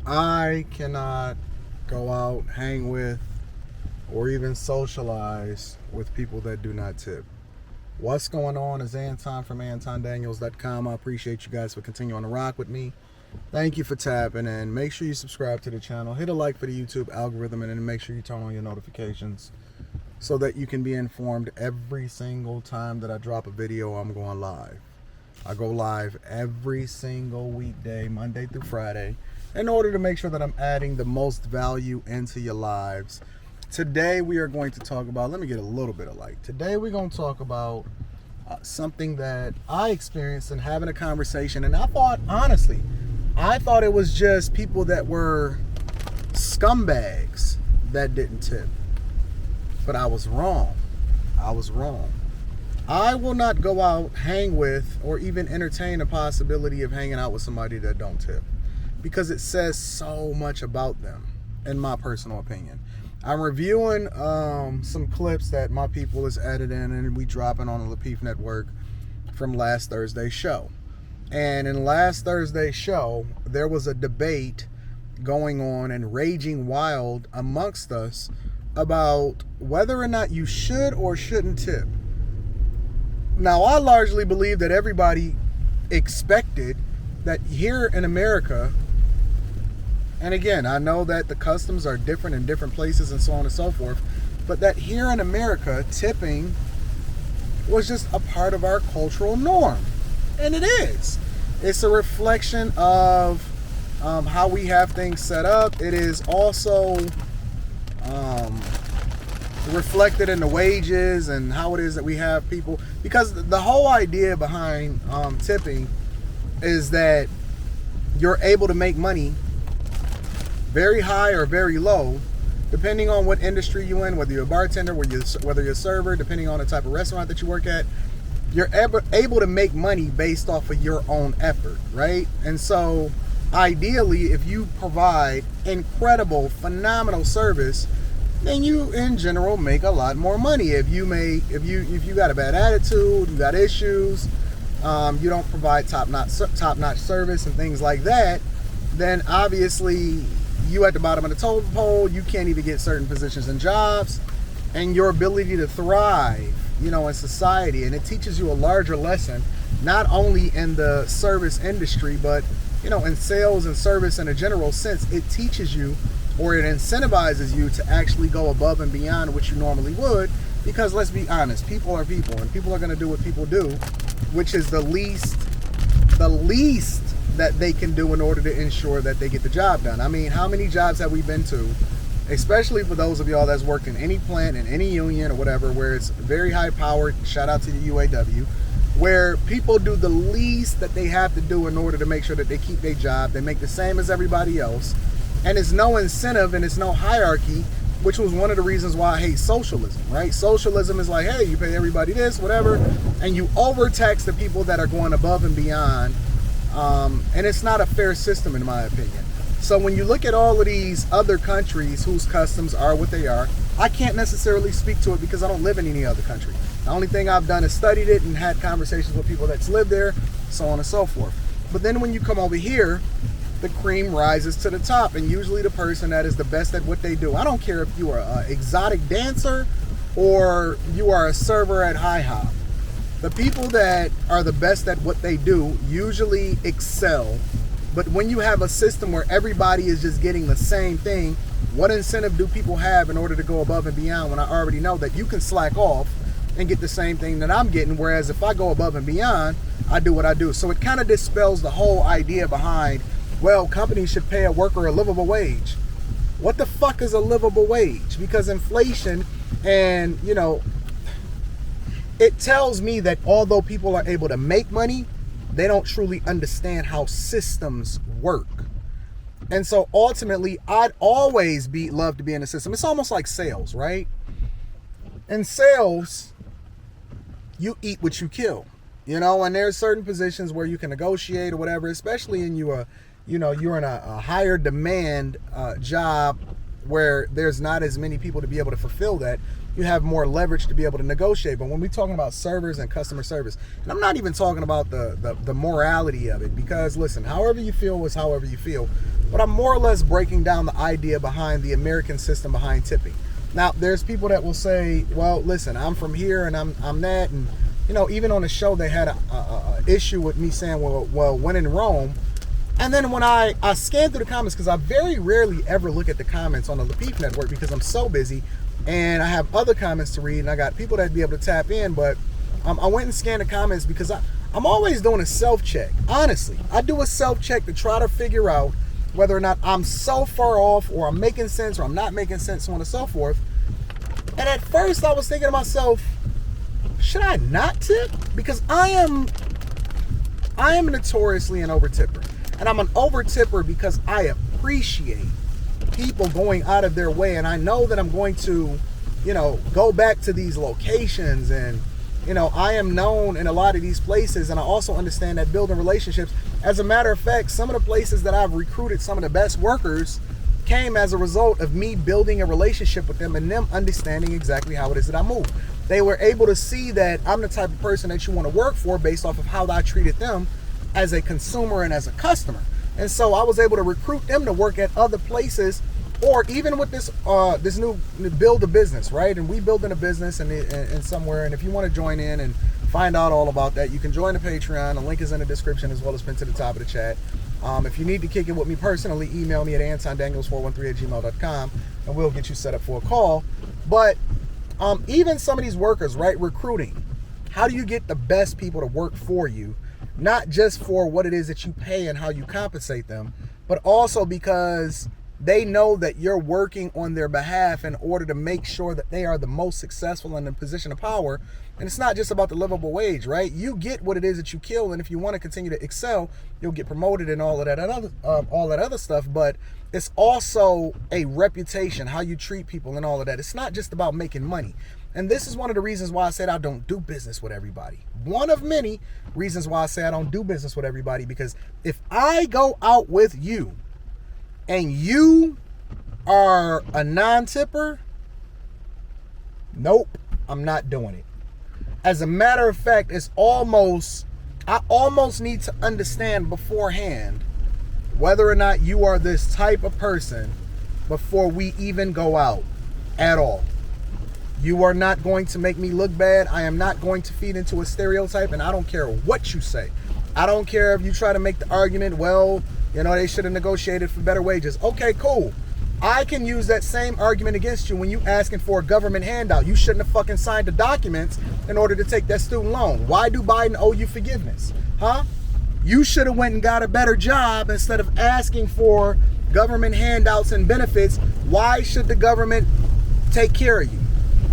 I cannot go out, hang with, or even socialize with people that do not tip. What's going on is Anton from AntonDaniels.com. I appreciate you guys for continuing to rock with me. Thank you for tapping in. Make sure you subscribe to the channel. Hit a like for the YouTube algorithm, and then make sure you turn on your notifications so that you can be informed every single time that I drop a video. I'm going live. I go live every single weekday, Monday through Friday, in order to make sure that I'm adding the most value into your lives. Today we are going to talk about, let me get a little bit of light. Today we're going to talk about something that I experienced in having a conversation, and I thought it was just people that were scumbags that didn't tip. But I was wrong. I will not go out, hang with, or even entertain the possibility of hanging out with somebody that don't tip, because it says so much about them, in my personal opinion. I'm reviewing some clips that my people has added in, and we dropping on the Lapeef Network from last Thursday's show. And in last Thursday's show, there was a debate going on and raging wild amongst us about whether or not you should or shouldn't tip. Now, I largely believe that everybody expected that here in America, and again, I know that the customs are different in different places and so on and so forth, but that here in America, tipping was just a part of our cultural norm. And it is. It's a reflection of how we have things set up. It is also reflected in the wages and how it is that we have people, because the whole idea behind tipping is that you're able to make money very high or very low, depending on what industry you're in, whether you're a bartender, whether you're a server, depending on the type of restaurant that you work at. You're able to make money based off of your own effort, right? And so ideally, if you provide incredible, phenomenal service, then you in general make a lot more money. If you got a bad attitude, you got issues, you don't provide top-notch service and things like that, then obviously you at the bottom of the totem pole. You can't even get certain positions and jobs, and your ability to thrive, in society. And it teaches you a larger lesson, not only in the service industry, but in sales and service in a general sense. It teaches you, or it incentivizes you to actually go above and beyond what you normally would, because let's be honest, people are people, and people are going to do what people do, which is the least that they can do in order to ensure that they get the job done. I mean, how many jobs have we been to, especially for those of y'all that's worked in any plant, in any union or whatever, where it's very high powered, shout out to the UAW, where people do the least that they have to do in order to make sure that they keep their job. They make the same as everybody else, and it's no incentive and it's no hierarchy, which was one of the reasons why I hate socialism, right? Socialism is like, hey, you pay everybody this, whatever, and you overtax the people that are going above and beyond, and it's not a fair system in my opinion. So when you look at all of these other countries whose customs are what they are, I can't necessarily speak to it because I don't live in any other country. The only thing I've done is studied it and had conversations with people that's lived there, so on and so forth. But then when you come over here, the cream rises to the top, and usually the person that is the best at what they do. I don't care if you are an exotic dancer or you are a server at IHOP. The people that are the best at what they do usually excel. But when you have a system where everybody is just getting the same thing, what incentive do people have in order to go above and beyond, when I already know that you can slack off and get the same thing that I'm getting, whereas if I go above and beyond, I do what I do. So it kind of dispels the whole idea behind, well, companies should pay a worker a livable wage. What the fuck is a livable wage? Because inflation and, it tells me that although people are able to make money, they don't truly understand how systems work. And so ultimately, I'd always love to be in a system. It's almost like sales, right? In sales, you eat what you kill, and there's certain positions where you can negotiate or whatever, especially in you're in a higher demand job where there's not as many people to be able to fulfill that. you have more leverage to be able to negotiate. But when we're talking about servers and customer service, and I'm not even talking about the morality of it, because listen, however you feel is however you feel, but I'm more or less breaking down the idea behind the American system behind tipping. Now, there's people that will say, well, listen, I'm from here and I'm that, and even on the show they had a issue with me saying, well, when in Rome. And then when I scan through the comments, because I very rarely ever look at the comments on the Lapeef Network because I'm so busy and I have other comments to read and I got people that be able to tap in, but I went and scanned the comments because I'm always doing a self-check. Honestly, I do a self-check to try to figure out whether or not I'm so far off or I'm making sense or I'm not making sense, so on and so forth. And at first I was thinking to myself, should I not tip? Because I am notoriously an over-tipper. And I'm an over-tipper because I appreciate people going out of their way. And I know that I'm going to, go back to these locations. And, I am known in a lot of these places. And I also understand that building relationships. As a matter of fact, some of the places that I've recruited some of the best workers came as a result of me building a relationship with them and them understanding exactly how it is that I move. They were able to see that I'm the type of person that you want to work for based off of how I treated them as a consumer and as a customer. And so I was able to recruit them to work at other places, or even with this new build a business, right? And we building a business in somewhere. And if you want to join in and find out all about that, you can join the Patreon. The link is in the description as well as pinned to the top of the chat. If you need to kick it with me personally, email me at antondaniels413@gmail.com and we'll get you set up for a call. But even some of these workers, right, recruiting, how do you get the best people to work for you? Not just for what it is that you pay and how you compensate them, but also because they know that you're working on their behalf in order to make sure that they are the most successful in a position of power. And it's not just about the livable wage, right? You get what it is that you kill, and if you want to continue to excel, you'll get promoted and all that other stuff. But it's also a reputation, how you treat people and all of that. It's not just about making money. And this is one of the reasons why I said I don't do business with everybody. One of many reasons why I say I don't do business with everybody, because if I go out with you and you are a non-tipper, nope, I'm not doing it. As a matter of fact, I almost need to understand beforehand whether or not you are this type of person before we even go out at all. You are not going to make me look bad. I am not going to feed into a stereotype, and I don't care what you say. I don't care if you try to make the argument, well, they should have negotiated for better wages. Okay, cool. I can use that same argument against you when you asking for a government handout. You shouldn't have fucking signed the documents in order to take that student loan. Why do Biden owe you forgiveness? Huh? You should have went and got a better job instead of asking for government handouts and benefits. Why should the government take care of you?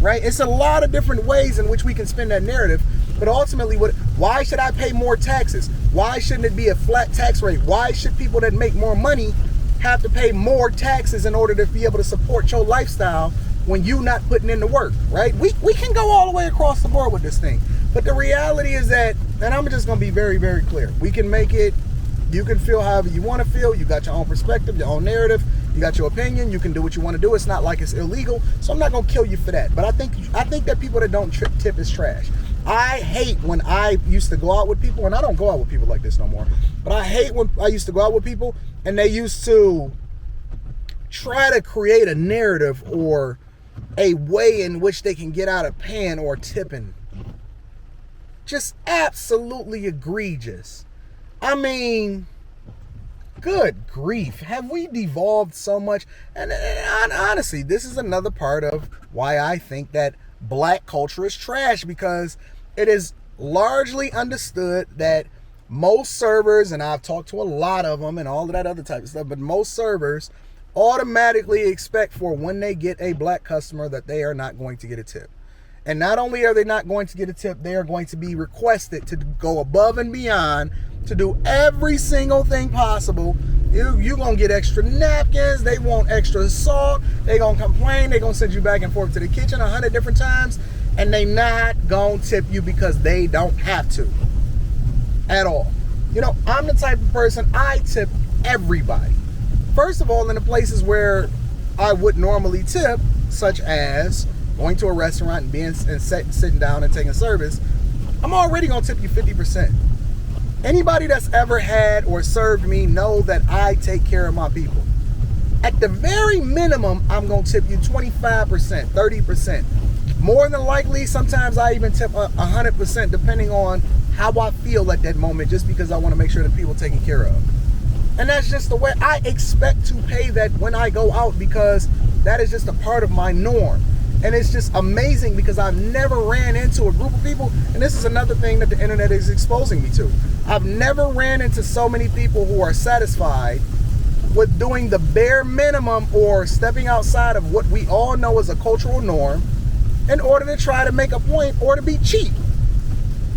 Right? It's a lot of different ways in which we can spin that narrative, but ultimately, why should I pay more taxes? Why shouldn't it be a flat tax rate? Why should people that make more money have to pay more taxes in order to be able to support your lifestyle when you not putting in the work, right? We can go all the way across the board with this thing, but the reality is that, and I'm just going to be very, very clear, we can make it, you can feel however you want to feel, you got your own perspective, your own narrative, you got your opinion, you can do what you want to do. It's not like it's illegal, so I'm not going to kill you for that. But I think that people that don't tip is trash. I hate when I used to go out with people, and I don't go out with people like this no more, but I hate when I used to go out with people and they used to try to create a narrative or a way in which they can get out of paying or tipping. Just absolutely egregious. I mean, good grief, have we devolved so much? And honestly, this is another part of why I think that black culture is trash, because it is largely understood that most servers, and I've talked to a lot of them and all of that other type of stuff, but most servers automatically expect for when they get a black customer that they are not going to get a tip. And not only are they not going to get a tip, they are going to be requested to go above and beyond to do every single thing possible. You're going to get extra napkins. They want extra salt. They're going to complain. They're going to send you back and forth to the kitchen 100 different times. And they not going to tip you because they don't have to at all. I'm the type of person, I tip everybody. First of all, in the places where I would normally tip, such as going to a restaurant and sitting down and taking service, I'm already going to tip you 50%. Anybody that's ever had or served me know that I take care of my people. At the very minimum, I'm going to tip you 25%, 30%. More than likely, sometimes I even tip 100% depending on how I feel at that moment, just because I want to make sure that people are taken care of. And that's just the way I expect to pay that when I go out, because that is just a part of my norm. And it's just amazing because I've never ran into a group of people, and this is another thing that the internet is exposing me to. I've never ran into so many people who are satisfied with doing the bare minimum or stepping outside of what we all know is a cultural norm in order to try to make a point or to be cheap.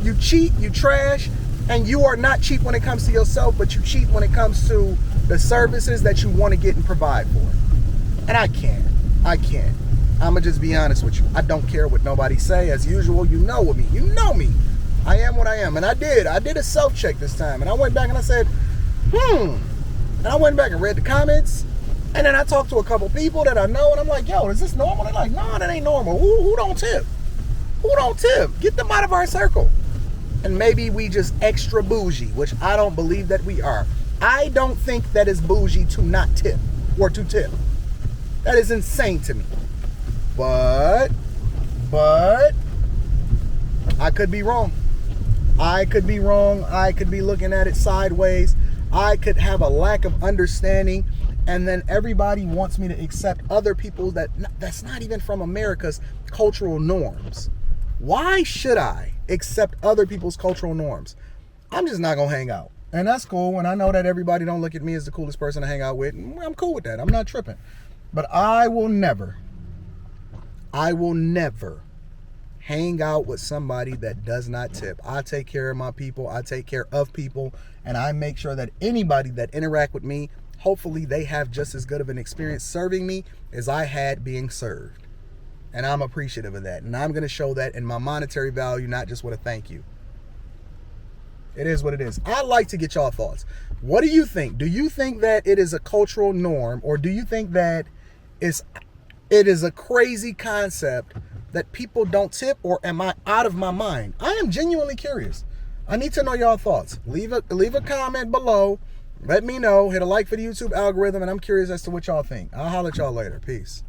You cheat, you trash, and you are not cheap when it comes to yourself, but you cheap when it comes to the services that you want to get and provide for. And I can't. I'm going to just be honest with you. I don't care what nobody say. As usual, you know me. You know me. I am what I am. And I did a self-check this time. And I went back and I said, And I went back and read the comments. And then I talked to a couple people that I know. And I'm like, yo, is this normal? They're like, no, that ain't normal. Who don't tip? Who don't tip? Get them out of our circle. And maybe we just extra bougie, which I don't believe that we are. I don't think that is bougie to not tip or to tip. That is insane to me. But I could be wrong. I could be looking at it sideways. I could have a lack of understanding, and then everybody wants me to accept other people that's not even from America's cultural norms. Why should I accept other people's cultural norms? I'm just not gonna hang out, and that's cool. And I know that everybody don't look at me as the coolest person to hang out with. I'm cool with that. I'm not tripping. But I will never hang out with somebody that does not tip. I take care of my people. I take care of people. And I make sure that anybody that interact with me, hopefully they have just as good of an experience serving me as I had being served. And I'm appreciative of that. And I'm going to show that in my monetary value, not just with a thank you. It is what it is. I'd like to get y'all thoughts. What do you think? Do you think that it is a cultural norm, or do you think that it is a crazy concept that people don't tip, or am I out of my mind? I am genuinely curious. I need to know y'all thoughts. Leave a comment below. Let me know. Hit a like for the YouTube algorithm, and I'm curious as to what y'all think. I'll holler at y'all later. Peace.